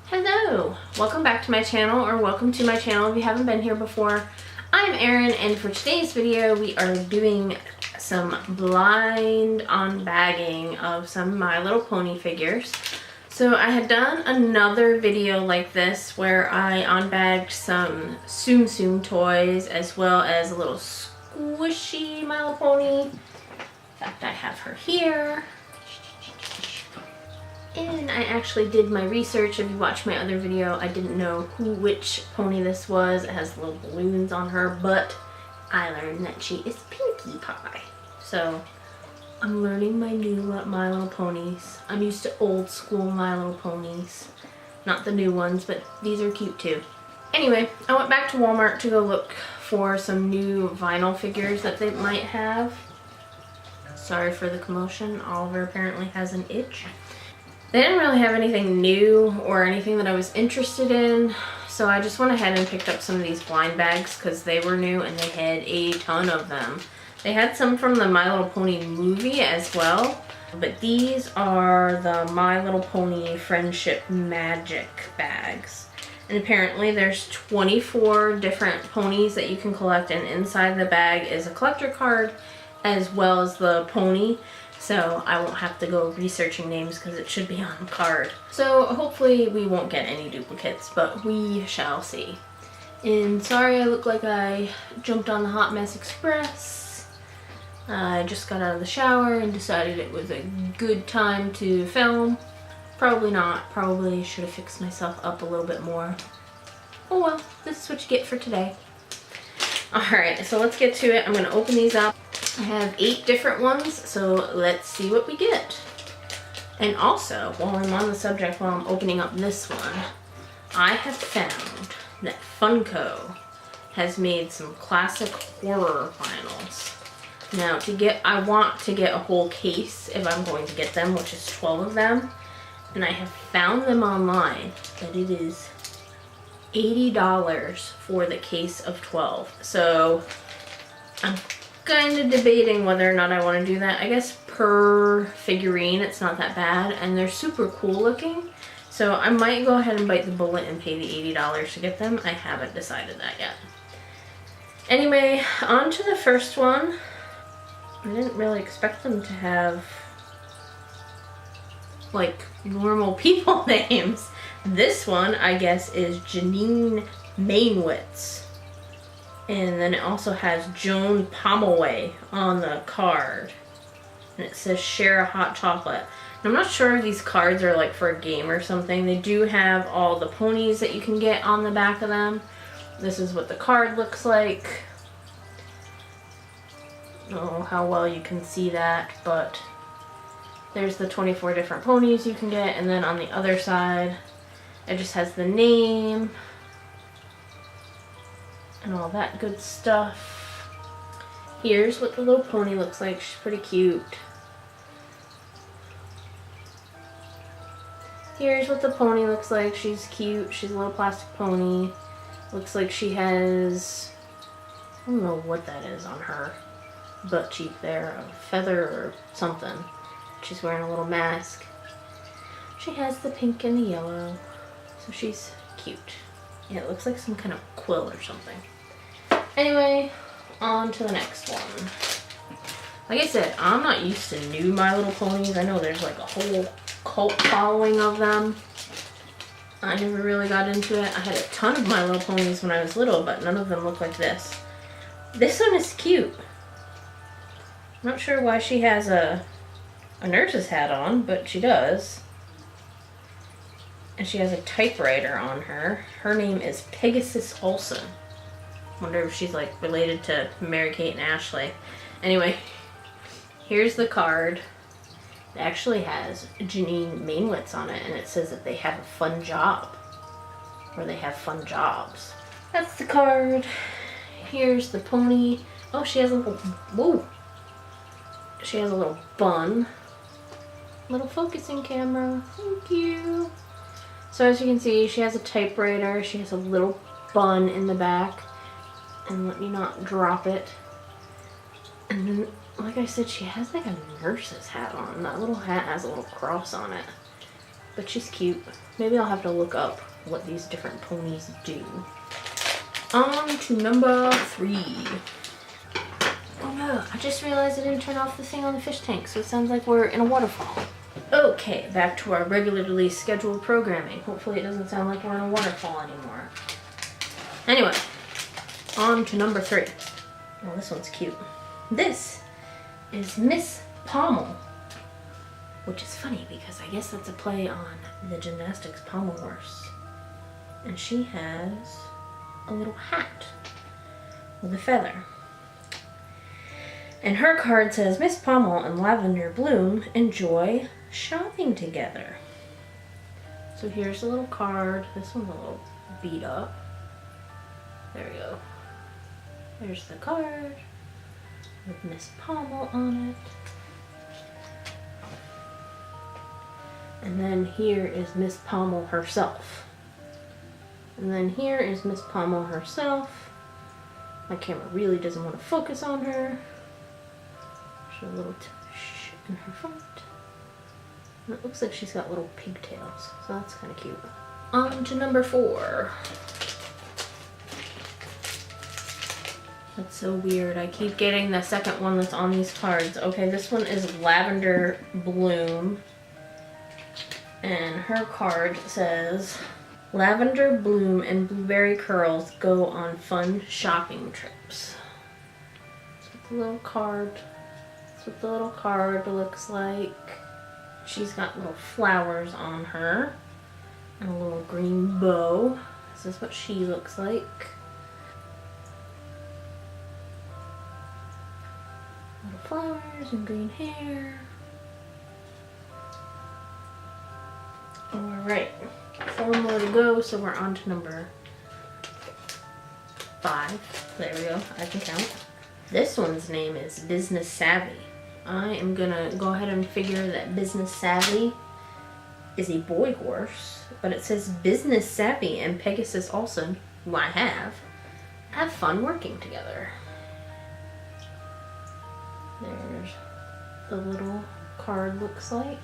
Hello! Welcome back to my channel, or welcome to my channel if you haven't been here before. I'm Erin, and for today's video we are doing some blind unbagging of some My Little Pony figures. So I had done another video like this where I unbagged some Tsum Tsum toys as well as a little squishy My Little Pony. In fact, I have her here. And I actually did my research. If you watched my other video, I didn't know which pony this was. It has little balloons on her, but I learned that she is Pinkie Pie. So I'm learning my new My Little Ponies. I'm used to old school My Little Ponies. Not the new ones, but these are cute too. Anyway, I went back to Walmart to go look for some new vinyl figures that they might have. Sorry for the commotion. Oliver apparently has an itch. They didn't really have anything new or anything that I was interested in, so I just went ahead and picked up some of these blind bags because they were new and they had a ton of them. They had some from the My Little Pony movie as well, but these are the My Little Pony Friendship Magic bags. And apparently there's 24 different ponies that you can collect, and inside the bag is a collector card as well as the pony. So I won't have to go researching names because it should be on the card. So hopefully we won't get any duplicates, but we shall see. And sorry I look like I jumped on the Hot Mess Express. I just got out of the shower and decided it was a good time to film. Probably not. Probably should have fixed myself up a little bit more. Oh well, this is what you get for today. Alright, so let's get to it. I'm going to open these up. I have 8 different ones, so let's see what we get. And also, while I'm on the subject, while I'm opening up this one, I have found that Funko has made some classic horror vinyls. Now, I want to get a whole case if I'm going to get them, which is 12 of them. And I have found them online that it is $80 for the case of 12. So I'm kind of debating whether or not I want to do that. I guess per figurine it's not that bad, and they're super cool looking. So I might go ahead and bite the bullet and pay the $80 to get them. I haven't decided that yet. Anyway, on to the first one. I didn't really expect them to have like normal people names. This one, I guess, is Janine Mainwitz. And then it also has Joan Pomeroy on the card. And it says share a hot chocolate. And I'm not sure if these cards are like for a game or something. They do have all the ponies that you can get on the back of them. This is what the card looks like. I don't know how well you can see that, but there's the 24 different ponies you can get. And then on the other side, it just has the name and all that good stuff. Here's what the little pony looks like. She's pretty cute. Here's what the pony looks like. She's cute. She's a little plastic pony. Looks like she has, I don't know what that is on her butt cheek there, a feather or something. She's wearing a little mask. She has the pink and the yellow, so she's cute. Yeah, it looks like some kind of quill or something. Anyway, on to the next one. Like I said, I'm not used to new My Little Ponies. I know there's like a whole cult following of them. I never really got into it. I had a ton of My Little Ponies when I was little, but none of them look like this. This one is cute. I'm not sure why she has a nurse's hat on, but she does. And she has a typewriter on her. Her name is Pegasus Olsen. Wonder if she's like related to Mary-Kate and Ashley. Anyway, here's the card. It actually has Janine Mainwitz on it, and it says that they have a fun job. Or they have fun jobs. That's the card. Here's the pony. Oh, she has a little, whoa. She has a little bun. Little focusing camera. Thank you. So as you can see, she has a typewriter. She has a little bun in the back. And let me not drop it. And then, like I said, she has like a nurse's hat on. That little hat has a little cross on it. but she's cute. Maybe I'll have to look up what these different ponies do. On to number 3. Oh no, I just realized I didn't turn off the thing on the fish tank, so it sounds like we're in a waterfall. Okay, back to our regularly scheduled programming. Hopefully it doesn't sound like we're in a waterfall anymore. Anyway, on to number 3. Oh, this one's cute. This is Miss Pommel, which is funny because I guess that's a play on the gymnastics pommel horse. And she has a little hat with a feather. And her card says, Miss Pommel and Lavender Bloom enjoy shopping together. So here's a little card. This one's a little beat up. There we go. There's the card with Miss Pommel on it. And then here is Miss Pommel herself. And then here is Miss Pommel herself. My camera really doesn't want to focus on her. There's a little tush in her front. And it looks like she's got little pigtails, so that's kind of cute. On to number 4. That's so weird. I keep getting the second one that's on these cards. Okay, this one is Lavender Bloom. And her card says, Lavender Bloom and Blueberry Curls go on fun shopping trips. That's what the little card, that's what the little card looks like. She's got little flowers on her and a little green bow. This is what she looks like. Little flowers and green hair. Alright, 4 more to go, so we're on to number 5. There we go, I can count. This one's name is Business Savvy. I am gonna go ahead and figure that Business Savvy is a boy horse, but it says Business Savvy and Pegasus also, who I have fun working together. There's the little card looks like.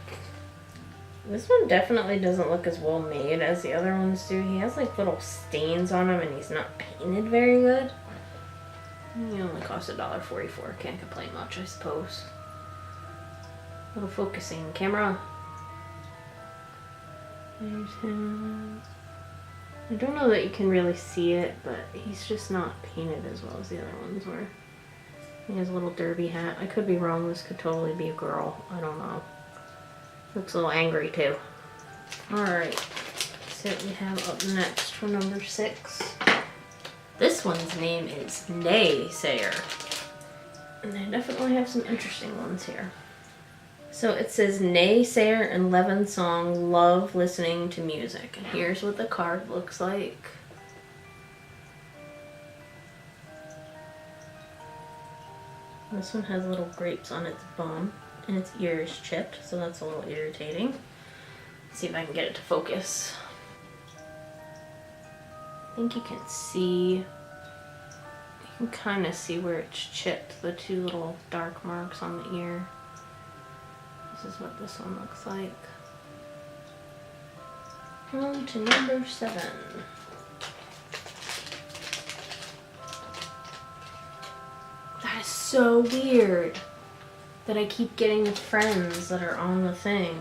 This one definitely doesn't look as well made as the other ones do. He has like little stains on him and he's not painted very good. He only cost $1.44. Can't complain much, I suppose. Little focusing camera. There's him. I don't know that you can really see it, but he's just not painted as well as the other ones were. He has a little derby hat. I could be wrong. This could totally be a girl. I don't know. Looks a little angry too. Alright, so we have up next for number 6. This one's name is Naysayer. And they definitely have some interesting ones here. So it says Naysayer and Levin Song love listening to music. And here's what the card looks like. This one has little grapes on its bum. And its ear is chipped, so that's a little irritating. Let's see if I can get it to focus. I think you can see, you can kind of see where it's chipped, the 2 little dark marks on the ear. This is what this one looks like. On to number 7. That is so weird that I keep getting the friends that are on the thing.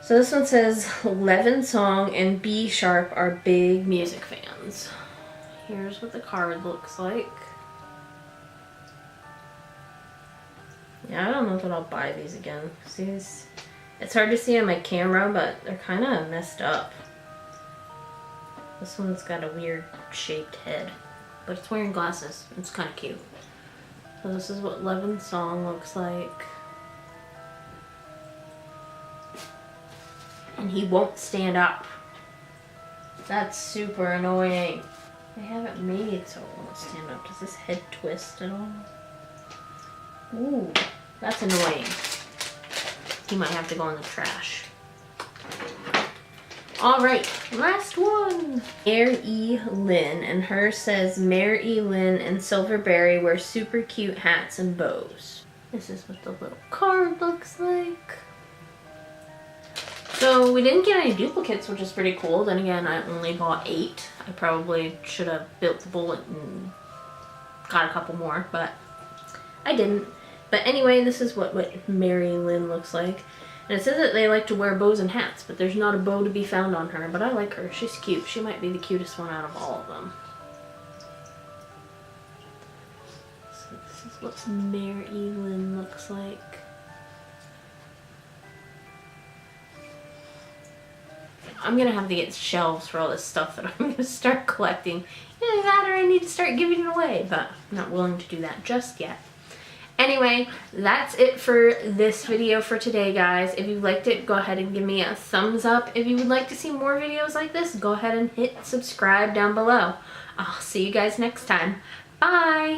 So this one says, Levin Song and B Sharp are big music fans. Here's what the card looks like. Yeah, I don't know that I'll buy these again. See, it's hard to see on my camera, but they're kind of messed up. This one's got a weird shaped head, but it's wearing glasses. It's kind of cute. So this is what Levin's song looks like. And he won't stand up. That's super annoying. They have it made so it won't stand up. Does this head twist at all? Ooh, that's annoying. He might have to go in the trash. Alright, last one. Mare E. Lynn, and hers says Mare E. Lynn and Silverberry wear super cute hats and bows. This is what the little card looks like. So we didn't get any duplicates, which is pretty cool. Then again, I only bought 8. I probably should have built the bullet and got a couple more, but I didn't. But anyway, this is what Mary Lynn looks like. And it says that they like to wear bows and hats, but there's not a bow to be found on her. But I like her. She's cute. She might be the cutest one out of all of them. So this is what Mary Lynn looks like. I'm gonna have to get shelves for all this stuff that I'm gonna start collecting. Either that or I need to start giving it away, but I'm not willing to do that just yet. Anyway, that's it for this video for today, guys. If you liked it, go ahead and give me a thumbs up. If you would like to see more videos like this, go ahead and hit subscribe down below. I'll see you guys next time. Bye!